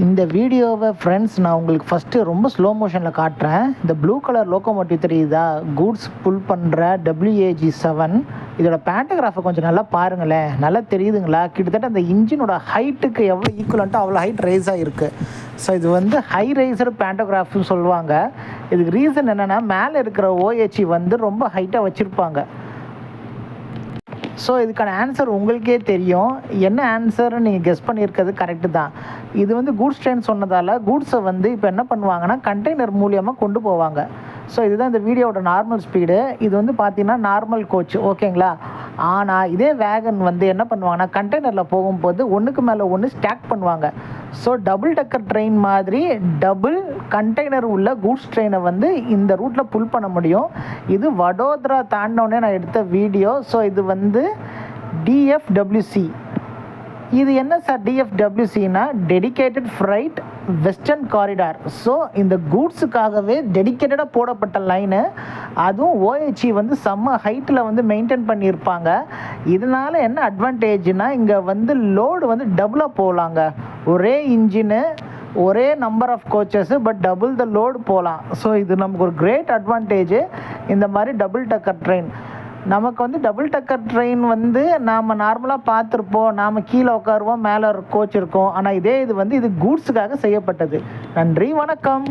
இந்த வீடியோவை ஃப்ரெண்ட்ஸ் நான் உங்களுக்கு ஃபஸ்ட்டு ரொம்ப ஸ்லோ மோஷனில் காட்டுறேன். இந்த ப்ளூ கலர் லோக்கோமோட்டிவ் தெரியுதா, கூட்ஸ் புல் பண்ணுற WAG7. இதோட பேண்டோகிராஃபை கொஞ்சம் நல்லா பாருங்களேன், நல்லா தெரியுதுங்களா? கிட்டத்தட்ட அந்த இன்ஜினோட ஹைட்டுக்கு எவ்வளோ ஈக்குவலண்ட்டோ அவ்வளோ ஹைட் ரைஸ் ஆகிருக்கு. ஸோ இது வந்து ஹை ரைசர் பேண்டோகிராஃப்னு சொல்லுவாங்க. இதுக்கு ரீசன் என்னென்னா, மேலே இருக்கிற OHE வந்து ரொம்ப ஹைட்டாக வச்சுருப்பாங்க. ஸோ இதுக்கான ஆன்சர் உங்களுக்கே தெரியும். என்ன ஆன்சர்னு நீங்கள் கெஸ் பண்ணியிருக்கிறது கரெக்டு தான். இது வந்து கூட்ஸ் ட்ரெயின் சொன்னதால் கூட்ஸை வந்து இப்போ என்ன பண்ணுவாங்கன்னா கண்டெய்னர் மூலியமாக கொண்டு போவாங்க. ஸோ இதுதான் இந்த வீடியோட நார்மல் ஸ்பீடு. இது வந்து பார்த்தீங்கன்னா நார்மல் கோச், ஓகேங்களா? ஆனால் இதே வேகன் வந்து என்ன பண்ணுவாங்கன்னா கண்டெய்னரில் போகும்போது ஒன்றுக்கு மேலே ஒன்று ஸ்டாக் பண்ணுவாங்க. ஸோ டபுள் டக்கர் ட்ரெயின் மாதிரி டபுள் கண்டெய்னர் உள்ள கூட்ஸ் ட்ரெயினை வந்து இந்த ரூட்டில் புல் பண்ண முடியும். இது வடோதரா தாண்டோடனே நான் எடுத்த வீடியோ. ஸோ இது வந்து DFWC. இது என்ன சார் DFWCனா, dedicated freight western corridor. So இந்த கூட்ஸுக்காகவே டெடிக்கேட்டடாக போடப்பட்ட லைனு. அதுவும் OHE வந்து செம்ம ஹைட்டில் வந்து மெயின்டைன் பண்ணியிருப்பாங்க. இதனால் என்ன அட்வான்டேஜ்னால், இங்கே வந்து லோடு வந்து டபுளாக போகலாங்க. ஒரே இன்ஜினு, ஒரே number of coaches, but double the load போகலாம். ஸோ இது நமக்கு ஒரு கிரேட் அட்வான்டேஜ். இந்த மாதிரி டபுள் டக்கர் ட்ரெயின் நமக்கு வந்து டபுள் டக்கர் ட்ரெயின் வந்து நாம் நார்மலாக பார்த்துருப்போம். நாம் கீழே உட்காருவோம், மேலே ஒரு கோச் இருக்கும். ஆனால் இது வந்து இது கூட்ஸுக்காக செய்யப்பட்டது. நன்றி, வணக்கம்.